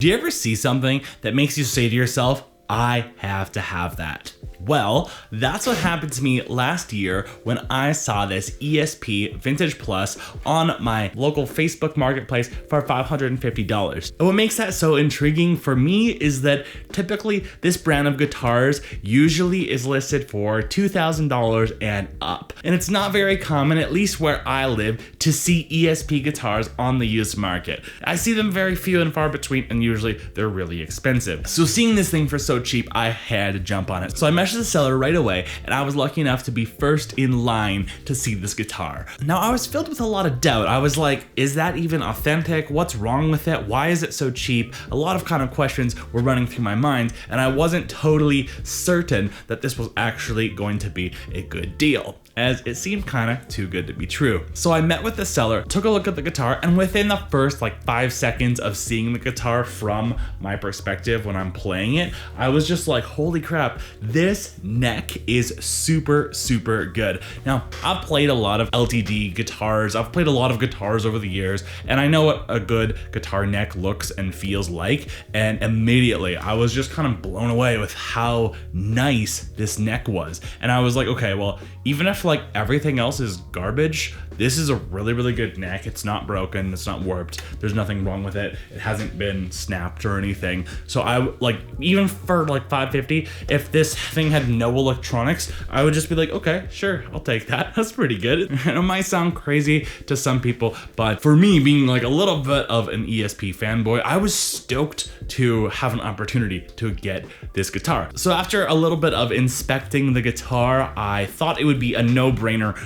Do you ever see something that makes you say to yourself, I have to have that? Well, that's what happened to me last year when I saw this ESP Vintage Plus on my local Facebook marketplace for $550. And what makes that so intriguing for me is that typically this brand of guitars usually is listed for $2,000 and up. And it's not very common, at least where I live, to see ESP guitars on the used market. I see them very few and far between, and usually they're really expensive. So seeing this thing for so cheap, I had to jump on it. So I messaged the seller right away, and I was lucky enough to be first in line to see this guitar. Now, I was filled with a lot of doubt. I was like, is that even authentic? What's wrong with it? Why is it so cheap? A lot of kind of questions were running through my mind, and I wasn't totally certain that this was actually going to be a good deal, as it seemed kind of too good to be true. So I met with the seller, took a look at the guitar, and within the first 5 seconds of seeing the guitar from my perspective when I'm playing it, I was just like, holy crap, this neck is super, super good. Now, I've played a lot of LTD guitars, I've played a lot of guitars over the years, and I know what a good guitar neck looks and feels like, and immediately I was just kind of blown away with how nice this neck was. And I was like, okay, well, even if everything else is garbage, this is a really, really good neck. It's not broken, it's not warped, there's nothing wrong with it, it hasn't been snapped or anything. So I even for $550, if this thing had no electronics, I would just be like, okay, sure, I'll take that. That's pretty good. And it might sound crazy to some people, but for me, being a little bit of an ESP fanboy, I was stoked to have an opportunity to get this guitar. So after a little bit of inspecting the guitar, I thought it would be a no-brainer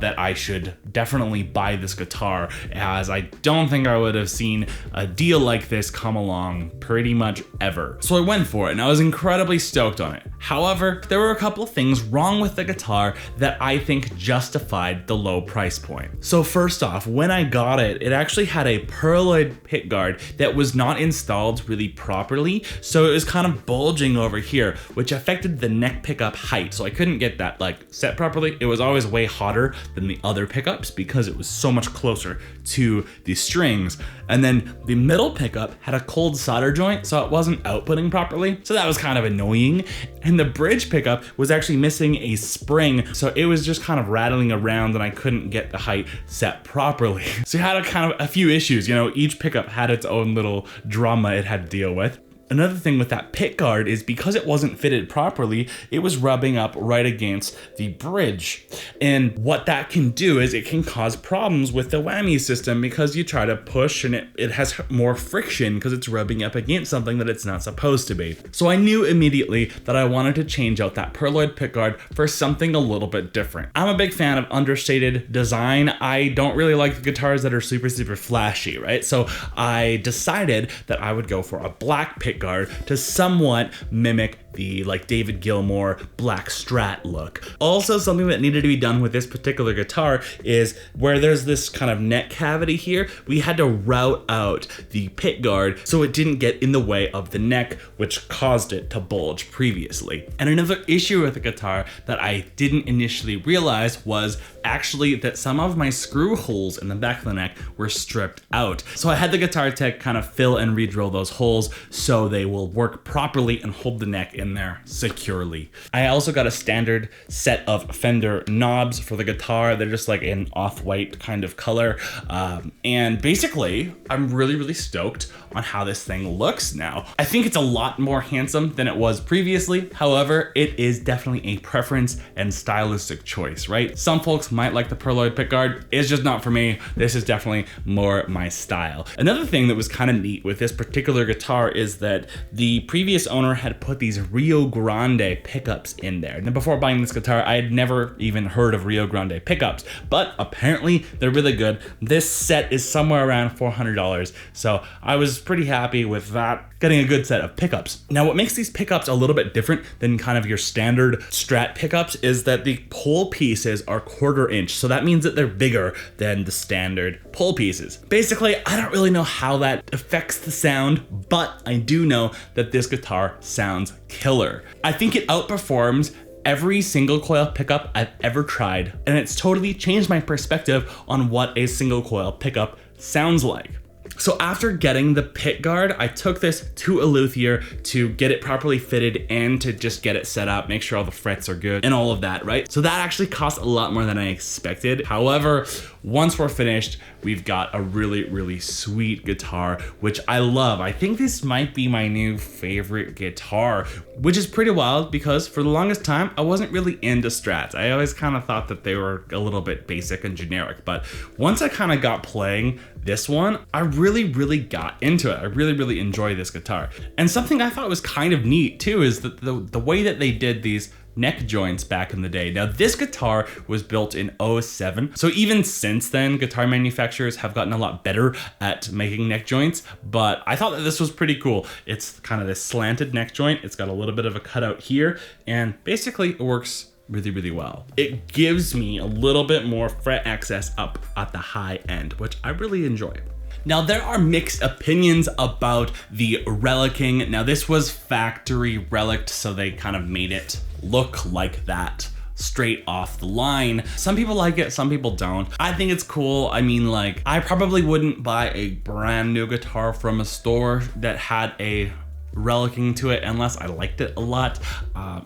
that I should definitely buy this guitar, as I don't think I would have seen a deal like this come along pretty much ever. So I went for it, and I was incredibly stoked on it. However, there were a couple of things wrong with the guitar that I think justified the low price point. So first off, when I got it, it actually had a pearloid pickguard that was not installed really properly, so it was kind of bulging over here, which affected the neck pickup height. So I couldn't get that set properly. It was always way hotter than the other pickups because it was so much closer to the strings. And then the middle pickup had a cold solder joint, so it wasn't outputting properly. So that was kind of annoying. And the bridge pickup was actually missing a spring, so it was just kind of rattling around and I couldn't get the height set properly. So you had a few issues, each pickup had its own little drama it had to deal with. Another thing with that pickguard is because it wasn't fitted properly, it was rubbing up right against the bridge. And what that can do is it can cause problems with the whammy system, because you try to push and it has more friction because it's rubbing up against something that it's not supposed to be. So I knew immediately that I wanted to change out that pearloid pickguard for something a little bit different. I'm a big fan of understated design. I don't really like the guitars that are super, super flashy, right? So I decided that I would go for a black pickguard to somewhat mimic the David Gilmour black Strat look. Also, something that needed to be done with this particular guitar is where there's this kind of neck cavity here, we had to route out the pickguard so it didn't get in the way of the neck, which caused it to bulge previously. And another issue with the guitar that I didn't initially realize was actually that some of my screw holes in the back of the neck were stripped out. So I had the guitar tech kind of fill and re-drill those holes so they will work properly and hold the neck in there securely. I also got a standard set of Fender knobs for the guitar. They're just an off-white kind of color. And basically, I'm really, really stoked on how this thing looks now. I think it's a lot more handsome than it was previously. However, it is definitely a preference and stylistic choice, right? Some folks might like the pearloid pickguard. It's just not for me. This is definitely more my style. Another thing that was kind of neat with this particular guitar is that the previous owner had put these Rio Grande pickups in there. And before buying this guitar, I had never even heard of Rio Grande pickups, but apparently they're really good. This set is somewhere around $400, so I was pretty happy with that, getting a good set of pickups. Now, what makes these pickups a little bit different than kind of your standard Strat pickups is that the pull pieces are 1/4 inch, so that means that they're bigger than the standard pull pieces. Basically, I don't really know how that affects the sound, but I do know that this guitar sounds killer. I think it outperforms every single coil pickup I've ever tried, and it's totally changed my perspective on what a single coil pickup sounds like. So after getting the pick guard, I took this to a luthier to get it properly fitted and to just get it set up, make sure all the frets are good and all of that, right? So that actually cost a lot more than I expected. However, once we're finished, we've got a really, really sweet guitar, which I love. I think this might be my new favorite guitar, which is pretty wild because for the longest time, I wasn't really into Strats. I always kind of thought that they were a little bit basic and generic, but once I kind of got playing this one, I really got into it. I really enjoy this guitar. And something I thought was kind of neat too is that the way that they did these neck joints back in the day. Now this guitar was built in 07. So even since then, guitar manufacturers have gotten a lot better at making neck joints, but I thought that this was pretty cool. It's kind of this slanted neck joint. It's got a little bit of a cutout here, and basically it works really well. It gives me a little bit more fret access up at the high end, which I really enjoy. Now there are mixed opinions about the relicing. Now this was factory relicked, so they kind of made it look like that straight off the line. Some people like it, some people don't. I think it's cool. I mean, like, I probably wouldn't buy a brand new guitar from a store that had a relicing to it unless I liked it a lot.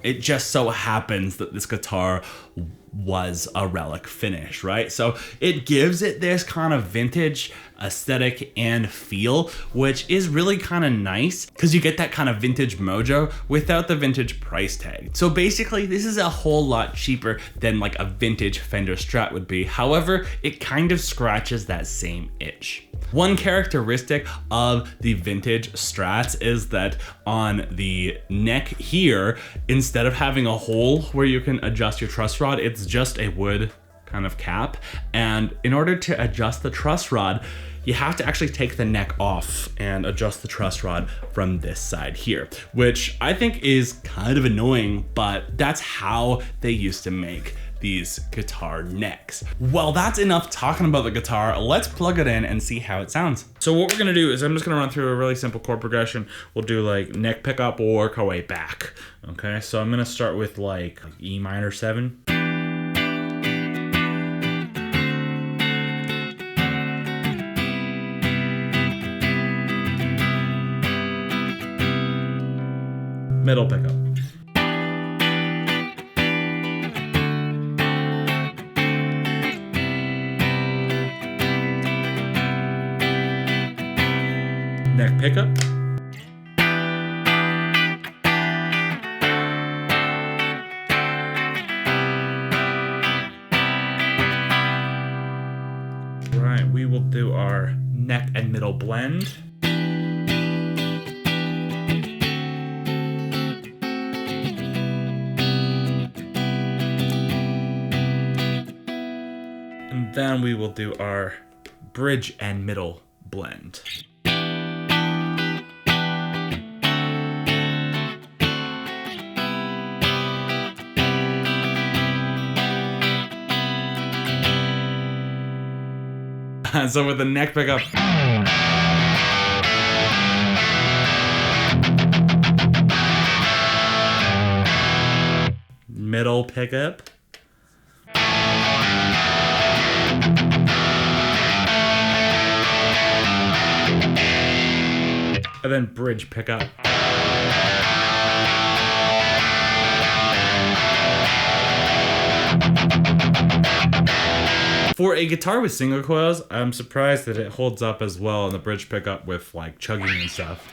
It just so happens that this guitar was a relic finish, right? So it gives it this kind of vintage aesthetic and feel, which is really kind of nice because you get that kind of vintage mojo without the vintage price tag. So basically this is a whole lot cheaper than like a vintage Fender Strat would be. However, it kind of scratches that same itch. One characteristic of the vintage Strats is that on the neck here, instead of having a hole where you can adjust your truss rod, it's just a wood kind of cap. And in order to adjust the truss rod, you have to actually take the neck off and adjust the truss rod from this side here, which I think is kind of annoying, but that's how they used to make these guitar necks. Well, that's enough talking about the guitar. Let's plug it in and see how it sounds. So what we're gonna do is I'm just gonna run through a really simple chord progression. We'll do like neck pickup, we'll work our way back. Okay, so I'm gonna start with like E minor 7. Middle pickup. Neck pickup. Right, we will do our neck and middle blend. And then we will do our bridge and middle blend. So with the neck pickup, middle pickup, and then bridge pickup. For a guitar with single coils, I'm surprised that it holds up as well on the bridge pickup with like chugging and stuff.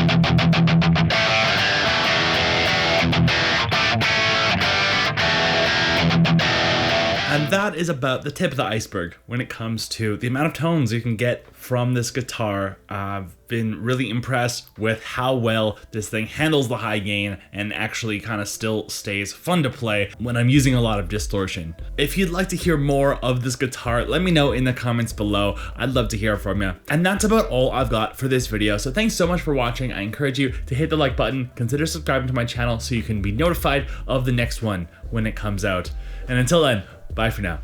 And that is about the tip of the iceberg when it comes to the amount of tones you can get from this guitar. I've been really impressed with how well this thing handles the high gain and actually kind of still stays fun to play when I'm using a lot of distortion. If you'd like to hear more of this guitar, let me know in the comments below. I'd love to hear from you. And that's about all I've got for this video. So thanks so much for watching. I encourage you to hit the like button, consider subscribing to my channel so you can be notified of the next one when it comes out. And until then, bye for now.